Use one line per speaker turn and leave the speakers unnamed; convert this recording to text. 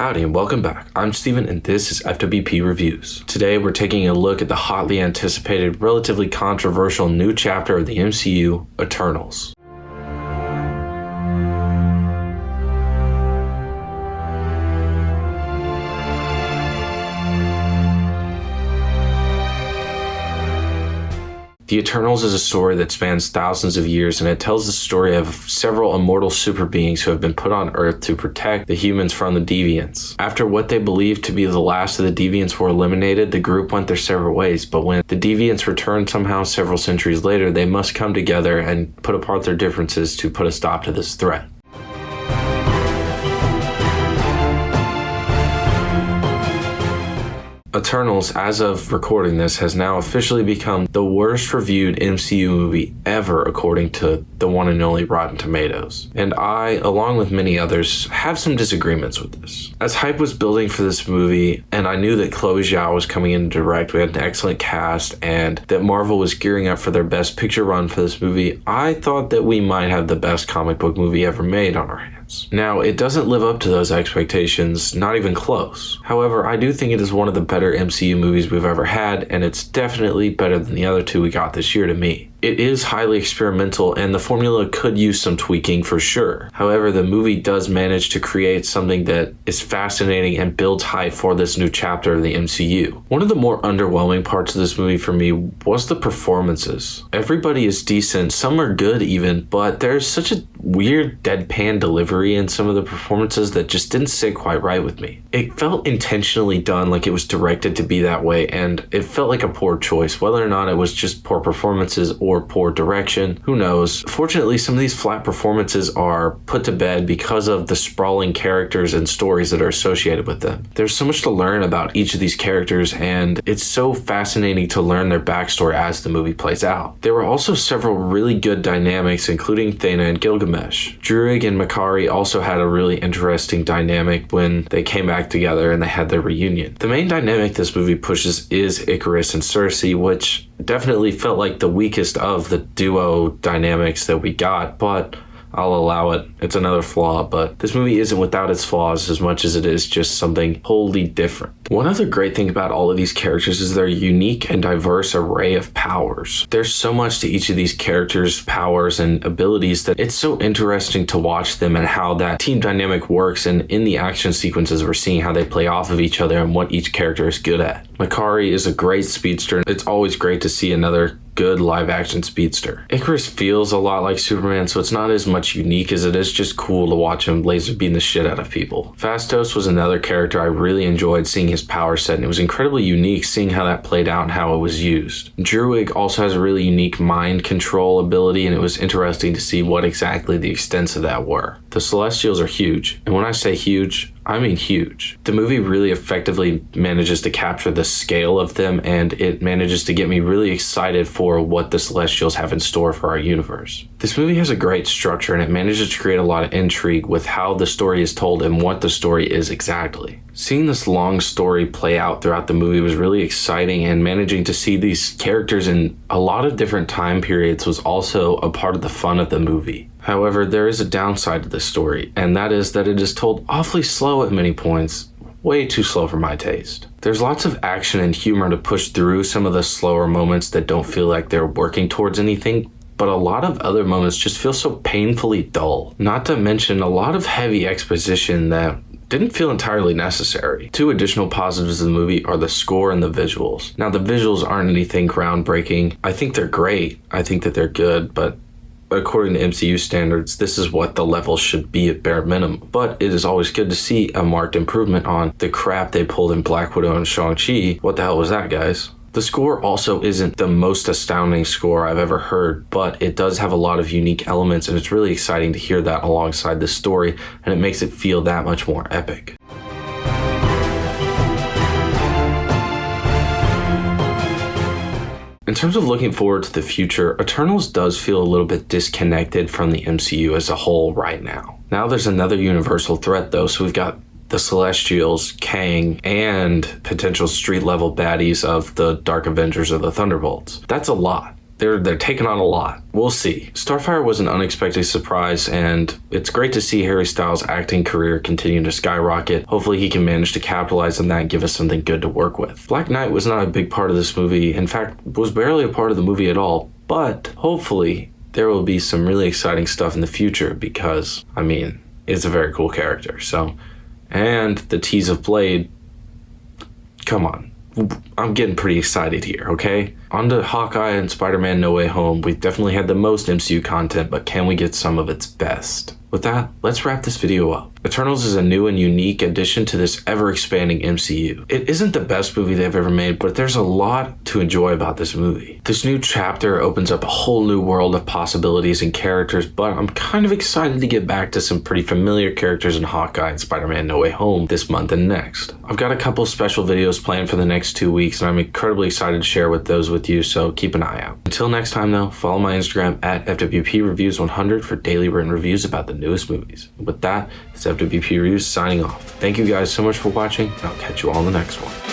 Howdy and welcome back. I'm Steven and this is FWP Reviews. Today we're taking a look at the hotly anticipated, relatively controversial new chapter of the MCU, Eternals. The Eternals is a story that spans thousands of years, and it tells the story of several immortal super beings who have been put on Earth to protect the humans from the deviants. After what they believed to be the last of the deviants were eliminated, the group went their several ways, but when the deviants returned somehow several centuries later, they must come together and put apart their differences to put a stop to this threat. Eternals, as of recording this, has now officially become the worst reviewed MCU movie ever according to the one and only Rotten Tomatoes. And I, along with many others, have some disagreements with this. As hype was building for this movie, and I knew that Chloe Zhao was coming in to direct, we had an excellent cast, and that Marvel was gearing up for their best picture run for this movie, I thought that we might have the best comic book movie ever made on our hands. Now, it doesn't live up to those expectations, not even close. However, I do think it is one of the better MCU movies we've ever had, and it's definitely better than the other two we got this year to me. It is highly experimental, and the formula could use some tweaking for sure. However, the movie does manage to create something that is fascinating and builds hype for this new chapter of the MCU. One of the more underwhelming parts of this movie for me was the performances. Everybody is decent, some are good even, but there's such a weird deadpan delivery in some of the performances that just didn't sit quite right with me. It felt intentionally done, like it was directed to be that way, and it felt like a poor choice. Whether or not it was just poor performances or poor direction, who knows. Fortunately, some of these flat performances are put to bed because of the sprawling characters and stories that are associated with them. There's so much to learn about each of these characters, and it's so fascinating to learn their backstory as the movie plays out. There were also several really good dynamics, including Thena and Gilgamesh. Druig and Makari also had a really interesting dynamic when they came back together and they had their reunion. The main dynamic this movie pushes is Ikaris and Cersei, which definitely felt like the weakest of the duo dynamics that we got, but I'll allow it. It's another flaw, but this movie isn't without its flaws as much as it is just something wholly different. One other great thing about all of these characters is their unique and diverse array of powers. There's so much to each of these characters' powers and abilities that it's so interesting to watch them and how that team dynamic works, and in the action sequences we're seeing how they play off of each other and what each character is good at. Makari is a great speedster. It's always great to see another good live-action speedster. Ikaris feels a lot like Superman, so it's not as much unique as it is just cool to watch him laser beam the shit out of people. Phastos was another character I really enjoyed seeing his power set, and it was incredibly unique seeing how that played out and how it was used. Druig also has a really unique mind control ability, and it was interesting to see what exactly the extents of that were. The Celestials are huge, and when I say huge, I mean huge. The movie really effectively manages to capture the scale of them, and it manages to get me really excited for what the Celestials have in store for our universe. This movie has a great structure, and it manages to create a lot of intrigue with how the story is told and what the story is exactly. Seeing this long story play out throughout the movie was really exciting, and managing to see these characters in a lot of different time periods was also a part of the fun of the movie. However, there is a downside to this story, and that is that it is told awfully slow at many points, way too slow for my taste. There's lots of action and humor to push through some of the slower moments that don't feel like they're working towards anything, but a lot of other moments just feel so painfully dull. Not to mention a lot of heavy exposition that didn't feel entirely necessary. Two additional positives of the movie are the score and the visuals. Now, the visuals aren't anything groundbreaking. I think they're great. I think that they're good, but according to MCU standards, this is what the level should be at bare minimum. But it is always good to see a marked improvement on the crap they pulled in Black Widow and Shang-Chi. What the hell was that, guys? The score also isn't the most astounding score I've ever heard, but it does have a lot of unique elements, and it's really exciting to hear that alongside the story, and it makes it feel that much more epic. In terms of looking forward to the future, Eternals does feel a little bit disconnected from the MCU as a whole right now. Now there's another universal threat though, so we've got the Celestials, Kang, and potential street level baddies of the Dark Avengers or the Thunderbolts. That's a lot. they're taking on a lot. We'll see. Starfire was an unexpected surprise, and it's great to see Harry Styles' acting career continue to skyrocket. Hopefully he can manage to capitalize on that and give us something good to work with. Black Knight was not a big part of this movie, in fact, was barely a part of the movie at all, but hopefully there will be some really exciting stuff in the future because, I mean, it's a very cool character. So, and the tease of Blade, come on. I'm getting pretty excited here, okay? On to Hawkeye and Spider-Man No Way Home. We've definitely had the most MCU content, but can we get some of its best? With that, let's wrap this video up. Eternals is a new and unique addition to this ever-expanding MCU. It isn't the best movie they've ever made, but there's a lot to enjoy about this movie. This new chapter opens up a whole new world of possibilities and characters, but I'm kind of excited to get back to some pretty familiar characters in Hawkeye and Spider-Man No Way Home this month and next. I've got a couple special videos planned for the next 2 weeks, and I'm incredibly excited to share those with you, so keep an eye out. Until next time though, follow my Instagram at FWPReviews100 for daily written reviews about the newest movies. With that, it's FWP Reviews signing off. Thank you guys so much for watching, and I'll catch you all in the next one.